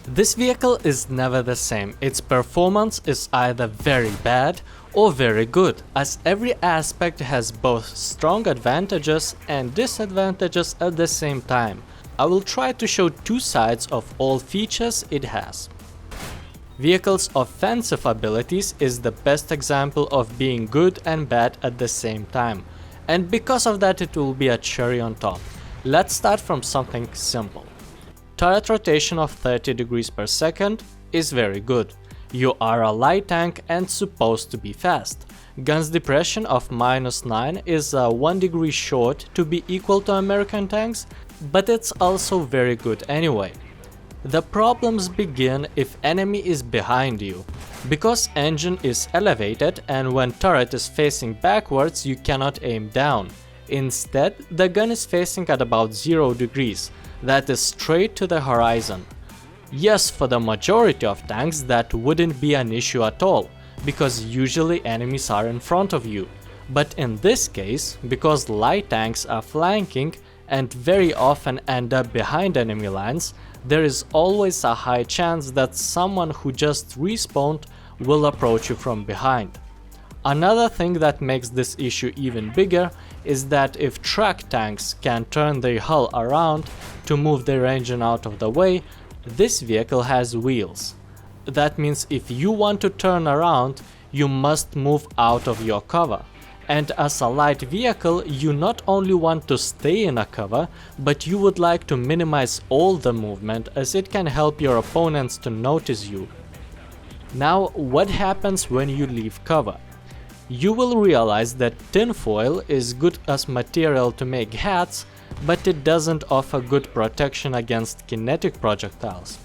This vehicle is never the same. Its performance is either very bad or very good, as every aspect has both strong advantages and disadvantages at the same time. I will try to show two sides of all features it has. Vehicle's offensive abilities is the best example of being good and bad at the same time, and because of that it will be a cherry on top. Let's start from something simple. Turret rotation of 30 degrees per second is very good. You are a light tank and supposed to be fast. Gun's depression of -9 is 1 degree short to be equal to American tanks, but it's also very good anyway. The problems begin if enemy is behind you. Because engine is elevated and when turret is facing backwards you cannot aim down. Instead, the gun is facing at about 0 degrees, that is straight to the horizon. Yes, for the majority of tanks that wouldn't be an issue at all, because usually enemies are in front of you. But in this case, because light tanks are flanking and very often end up behind enemy lines, there is always a high chance that someone who just respawned will approach you from behind. Another thing that makes this issue even bigger is that if track tanks can turn their hull around to move their engine out of the way, this vehicle has wheels. That means if you want to turn around, you must move out of your cover. And as a light vehicle, you not only want to stay in a cover, but you would like to minimize all the movement as it can help your opponents to notice you. Now, what happens when you leave cover? You will realize that tinfoil is good as material to make hats, but it doesn't offer good protection against kinetic projectiles.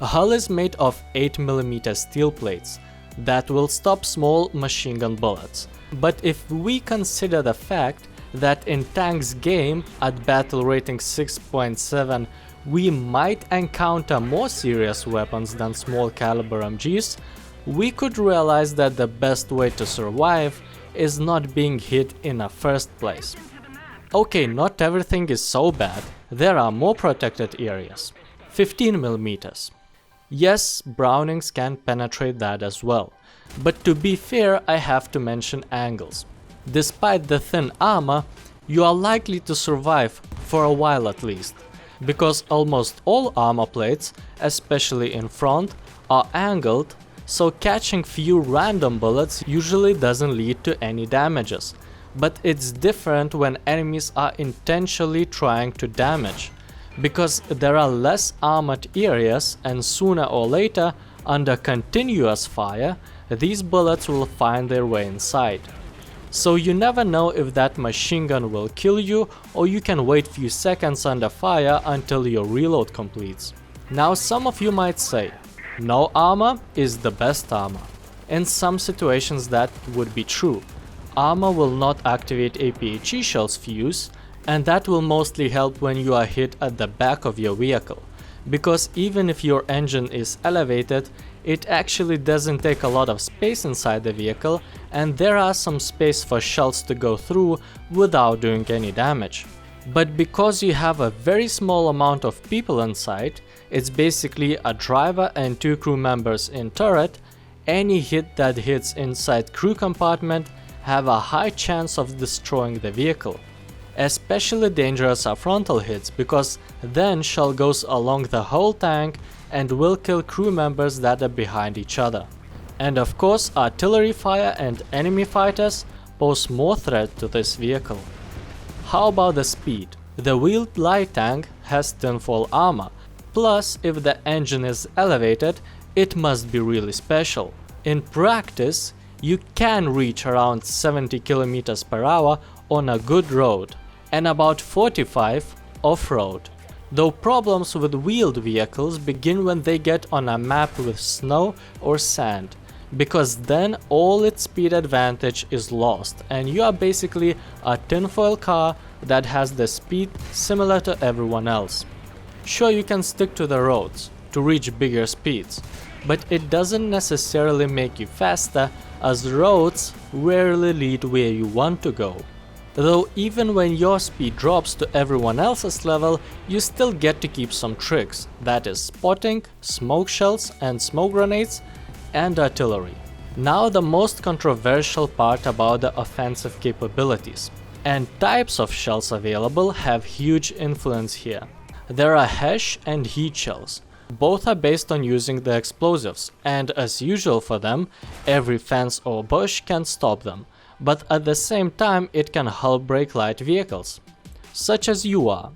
A hull is made of 8mm steel plates that will stop small machine gun bullets. But if we consider the fact that in tanks game at battle rating 6.7 we might encounter more serious weapons than small caliber MGs, we could realize that the best way to survive is not being hit in the first place. Okay, not everything is so bad, there are more protected areas. 15mm. Yes, Brownings can penetrate that as well. But to be fair, I have to mention angles. Despite the thin armor, you are likely to survive for a while at least, because almost all armor plates, especially in front, are angled, so catching few random bullets usually doesn't lead to any damages. But it's different when enemies are intentionally trying to damage, because there are less armored areas and sooner or later, under continuous fire, these bullets will find their way inside. So you never know if that machine gun will kill you, or you can wait few seconds under fire until your reload completes. Now some of you might say, no armor is the best armor. In some situations that would be true. Armor will not activate APHE shells fuse, and that will mostly help when you are hit at the back of your vehicle. Because even if your engine is elevated, it actually doesn't take a lot of space inside the vehicle, and there are some space for shells to go through without doing any damage. But because you have a very small amount of people inside, it's basically a driver and 2 crew members in turret, any hit that hits inside crew compartment have a high chance of destroying the vehicle. Especially dangerous are frontal hits, because then shell goes along the whole tank and will kill crew members that are behind each other. And of course, artillery fire and enemy fighters pose more threat to this vehicle. How about the speed? The wheeled light tank has tinfoil armor, plus if the engine is elevated, it must be really special. In practice, you can reach around 70 km per hour on a good road, and about 45 off-road. Though problems with wheeled vehicles begin when they get on a map with snow or sand, because then all its speed advantage is lost and you are basically a tinfoil car that has the speed similar to everyone else. Sure, you can stick to the roads to reach bigger speeds, but it doesn't necessarily make you faster, as roads rarely lead where you want to go. Though even when your speed drops to everyone else's level, you still get to keep some tricks, that is spotting, smoke shells and smoke grenades, and artillery. Now the most controversial part about the offensive capabilities. And types of shells available have huge influence here. There are HESH and heat shells. Both are based on using the explosives, and as usual for them, every fence or bush can stop them, but at the same time it can hull break light vehicles, such as you are.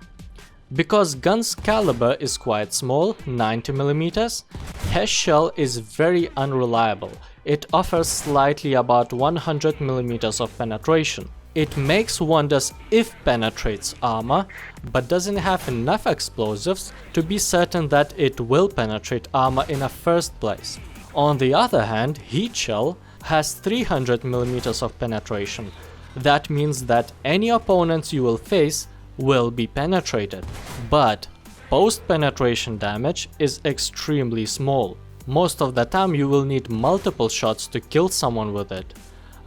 Because gun's caliber is quite small, 90mm, HESH shell is very unreliable. It offers slightly about 100mm of penetration. It makes wonders if penetrates armor, but doesn't have enough explosives to be certain that it will penetrate armor in the first place. On the other hand, heat shell has 300mm of penetration. That means that any opponents you will face will be penetrated, but post-penetration damage is extremely small. Most of the time you will need multiple shots to kill someone with it.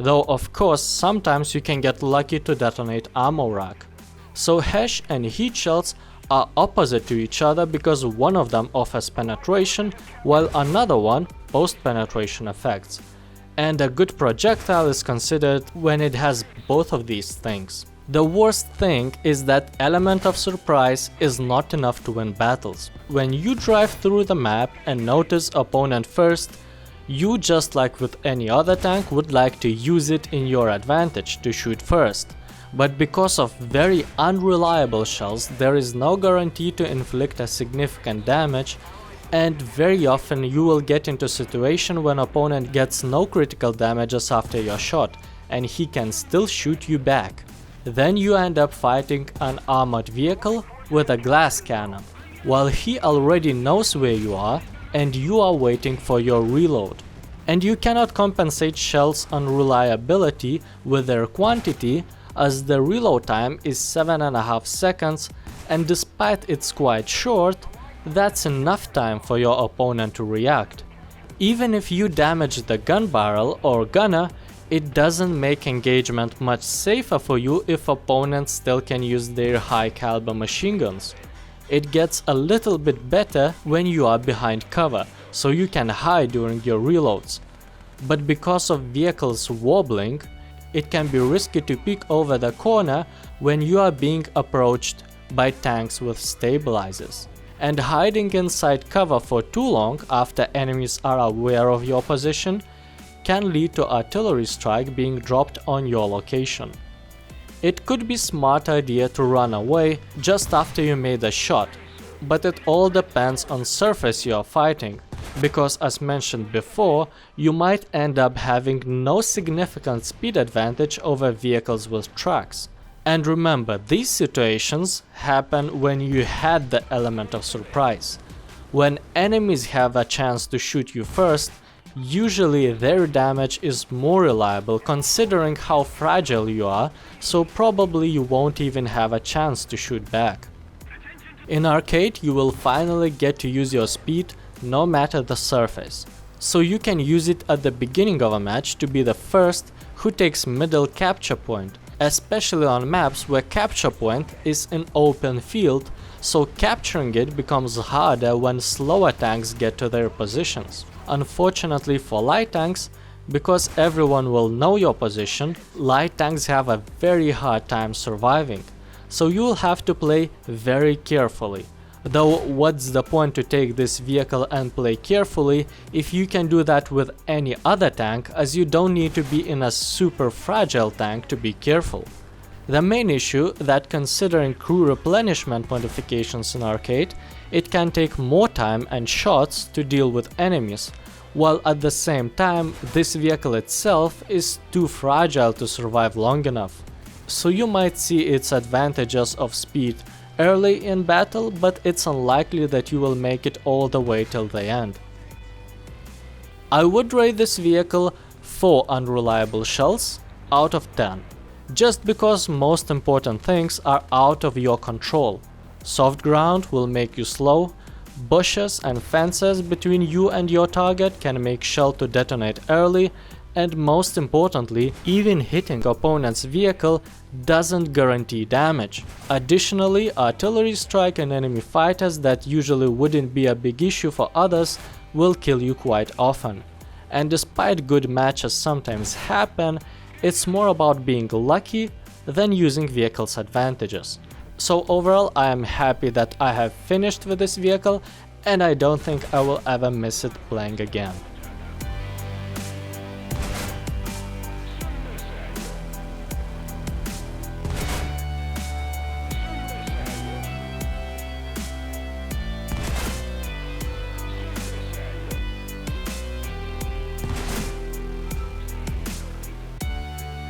Though of course sometimes you can get lucky to detonate ammo rack. So HESH and heat shells are opposite to each other because one of them offers penetration while another one post-penetration effects. And a good projectile is considered when it has both of these things. The worst thing is that element of surprise is not enough to win battles. When you drive through the map and notice opponent first, you, just like with any other tank, would like to use it in your advantage to shoot first. But because of very unreliable shells, there is no guarantee to inflict a significant damage, and very often you will get into a situation when opponent gets no critical damages after your shot, and he can still shoot you back. Then you end up fighting an armored vehicle with a glass cannon, while he already knows where you are and you are waiting for your reload. And you cannot compensate shells' unreliability with their quantity, as the reload time is 7.5 seconds, and despite it's quite short, that's enough time for your opponent to react. Even if you damage the gun barrel or gunner, it doesn't make engagement much safer for you if opponents still can use their high caliber machine guns. It gets a little bit better when you are behind cover, so you can hide during your reloads. But because of vehicles wobbling, it can be risky to peek over the corner when you are being approached by tanks with stabilizers. And hiding inside cover for too long after enemies are aware of your position can lead to artillery strike being dropped on your location. It could be a smart idea to run away just after you made a shot, but it all depends on surface you are fighting, because as mentioned before, you might end up having no significant speed advantage over vehicles with tracks. And remember, these situations happen when you had the element of surprise. When enemies have a chance to shoot you first, usually their damage is more reliable considering how fragile you are, so probably you won't even have a chance to shoot back. In arcade, you will finally get to use your speed no matter the surface, so you can use it at the beginning of a match to be the first who takes middle capture point, especially on maps where capture point is in open field, so capturing it becomes harder when slower tanks get to their positions. Unfortunately for light tanks, because everyone will know your position, light tanks have a very hard time surviving, so you'll have to play very carefully. Though what's the point to take this vehicle and play carefully if you can do that with any other tank, as you don't need to be in a super fragile tank to be careful. The main issue that considering crew replenishment modifications in arcade, it can take more time and shots to deal with enemies, while at the same time this vehicle itself is too fragile to survive long enough. So you might see its advantages of speed early in battle, but it's unlikely that you will make it all the way till the end. I would rate this vehicle 4 unreliable shells out of 10. Just because most important things are out of your control. Soft ground will make you slow, bushes and fences between you and your target can make shell to detonate early, And most importantly, even hitting opponent's vehicle doesn't guarantee damage. Additionally, artillery strike and enemy fighters that usually wouldn't be a big issue for others will kill you quite often. And despite good matches sometimes happen, it's more about being lucky than using vehicle's advantages. So overall, I am happy that I have finished with this vehicle, and I don't think I will ever miss it playing again.